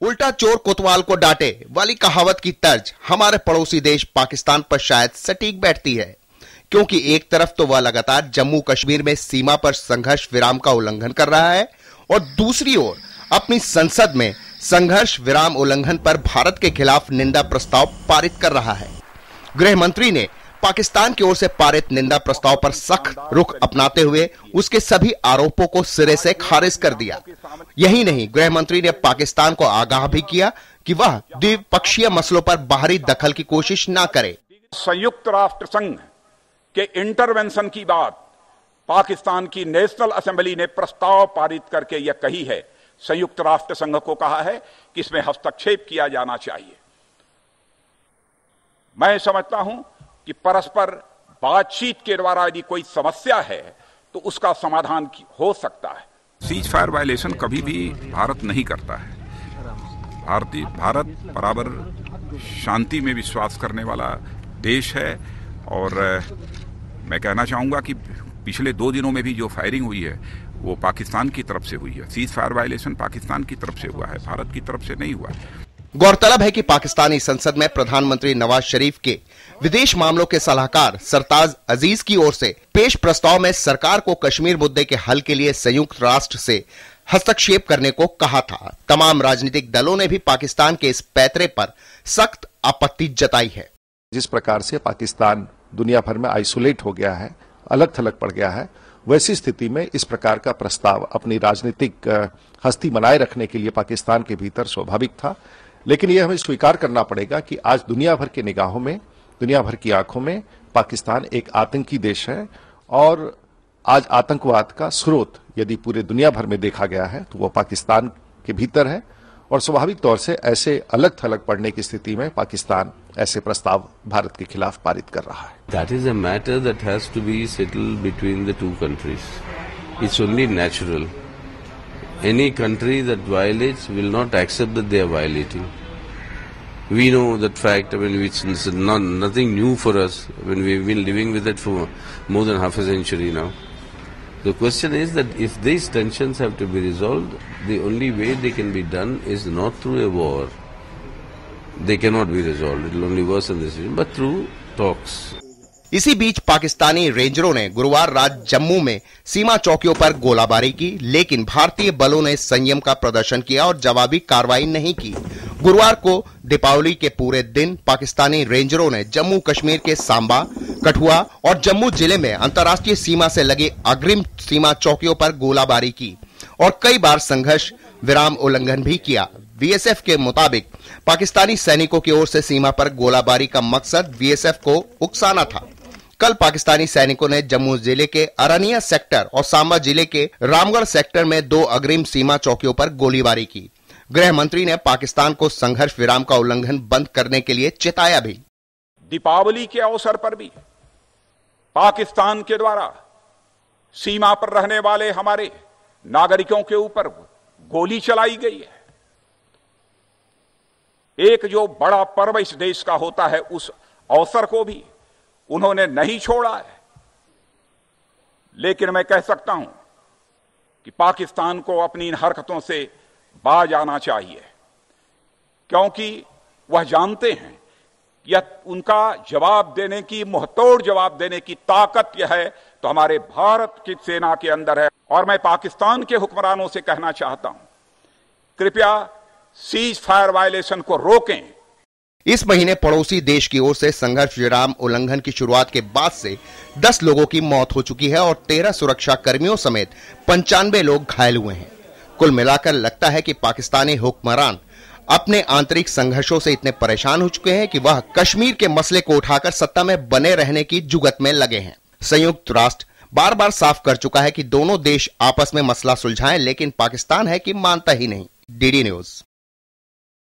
उल्टा चोर कोतवाल को डांटे वाली कहावत की तर्ज हमारे पड़ोसी देश पाकिस्तान पर शायद सटीक बैठती है, क्योंकि एक तरफ तो वह लगातार जम्मू कश्मीर में सीमा पर संघर्ष विराम का उल्लंघन कर रहा है और दूसरी ओर अपनी संसद में संघर्ष विराम उल्लंघन पर भारत के खिलाफ निंदा प्रस्ताव पारित कर रहा है। गृह मंत्री ने पाकिस्तान की ओर से पारित निंदा प्रस्ताव पर सख्त रुख अपनाते हुए उसके सभी आरोपों को सिरे से खारिज कर दिया। यही नहीं, गृह मंत्री ने पाकिस्तान को आगाह भी किया कि वह द्विपक्षीय मसलों पर बाहरी दखल की कोशिश न करे। संयुक्त राष्ट्र संघ के इंटरवेंशन की बात पाकिस्तान की नेशनल असेंबली ने प्रस्ताव पारित करके यह कही है, संयुक्त राष्ट्र संघ को कहा है कि इसमें हस्तक्षेप किया जाना चाहिए। मैं समझता हूं कि परस्पर बातचीत के द्वारा यदि कोई समस्या है तो उसका समाधान हो सकता है। सीज फायर वायलेशन कभी भी भारत नहीं करता है। भारत बराबर शांति में विश्वास करने वाला देश है और मैं कहना चाहूंगा कि पिछले 2 दिनों में भी जो फायरिंग हुई है वो पाकिस्तान की तरफ से हुई है। सीज फायर वायलेशन पाकिस्तान की तरफ से हुआ है, भारत की तरफ से नहीं हुआ है। गौरतलब है कि पाकिस्तानी संसद में प्रधानमंत्री नवाज शरीफ के विदेश मामलों के सलाहकार सरताज अजीज की ओर से पेश प्रस्ताव में सरकार को कश्मीर मुद्दे के हल के लिए संयुक्त राष्ट्र से हस्तक्षेप करने को कहा था। तमाम राजनीतिक दलों ने भी पाकिस्तान के इस पैतरे पर सख्त आपत्ति जताई है। जिस प्रकार से पाकिस्तान दुनिया भर में आइसोलेट हो गया है, अलग थलग पड़ गया है, वैसी स्थिति में इस प्रकार का प्रस्ताव अपनी राजनीतिक हस्ती बनाए रखने के लिए पाकिस्तान के भीतर स्वाभाविक था। लेकिन यह हमें स्वीकार करना पड़ेगा कि आज दुनिया भर के निगाहों में, दुनिया भर की आंखों में पाकिस्तान एक आतंकी देश है और आज आतंकवाद का स्रोत यदि पूरे दुनिया भर में देखा गया है तो वह पाकिस्तान के भीतर है और स्वाभाविक तौर से ऐसे अलग थलग पड़ने की स्थिति में पाकिस्तान ऐसे प्रस्ताव भारत के खिलाफ पारित कर रहा है। That is a matter that has to be settled between the two countries. It's only natural. Any country that violates will not accept that they are violating. We know that fact. I mean, it's nothing new for us. I mean, we've been living with it for more than half a century now. The question is that if these tensions have to be resolved, the only way they can be done is not through a war. They cannot be resolved. It will only worsen the situation, but through talks. इसी बीच पाकिस्तानी रेंजरों ने गुरुवार रात जम्मू में सीमा चौकियों पर गोलाबारी की, लेकिन भारतीय बलों ने संयम का प्रदर्शन किया और जवाबी कार्रवाई नहीं की। गुरुवार को दीपावली के पूरे दिन पाकिस्तानी रेंजरों ने जम्मू कश्मीर के सांबा, कठुआ और जम्मू जिले में अंतर्राष्ट्रीय सीमा से लगी अग्रिम सीमा चौकियों पर गोलाबारी की और कई बार संघर्ष विराम उल्लंघन भी किया। बीएसएफ के मुताबिक पाकिस्तानी सैनिकों की ओर से सीमा पर गोलाबारी का मकसद बीएसएफ को उकसाना था। कल पाकिस्तानी सैनिकों ने जम्मू जिले के अरनिया सेक्टर और सांबा जिले के रामगढ़ सेक्टर में 2 अग्रिम सीमा चौकियों पर गोलीबारी की। गृह मंत्री ने पाकिस्तान को संघर्ष विराम का उल्लंघन बंद करने के लिए चेताया भी। दीपावली के अवसर पर भी पाकिस्तान के द्वारा सीमा पर रहने वाले हमारे नागरिकों के ऊपर गोली चलाई गई है। एक जो बड़ा पर्व इस देश का होता है, उस अवसर को भी उन्होंने नहीं छोड़ा है। लेकिन मैं कह सकता हूं कि पाकिस्तान को अपनी इन हरकतों से बाज आना चाहिए, क्योंकि वह जानते हैं यह उनका जवाब देने की, मुंहतोड़ जवाब देने की ताकत यह है तो हमारे भारत की सेना के अंदर है। और मैं पाकिस्तान के हुक्मरानों से कहना चाहता हूं, कृपया सीज फायर वायलेशन को रोकें। इस महीने पड़ोसी देश की ओर से संघर्ष विराम उल्लंघन की शुरुआत के बाद से 10 लोगों की मौत हो चुकी है और 13 सुरक्षा कर्मियों समेत 95 लोग घायल हुए हैं। कुल मिलाकर लगता है कि पाकिस्तानी हुक्मरान अपने आंतरिक संघर्षों से इतने परेशान हो चुके हैं कि वह कश्मीर के मसले को उठाकर सत्ता में बने रहने की जुगत में लगे हैं। संयुक्त राष्ट्र बार बार साफ कर चुका है कि दोनों देश आपस में मसला सुलझाएं, लेकिन पाकिस्तान है कि मानता ही नहीं। DD news.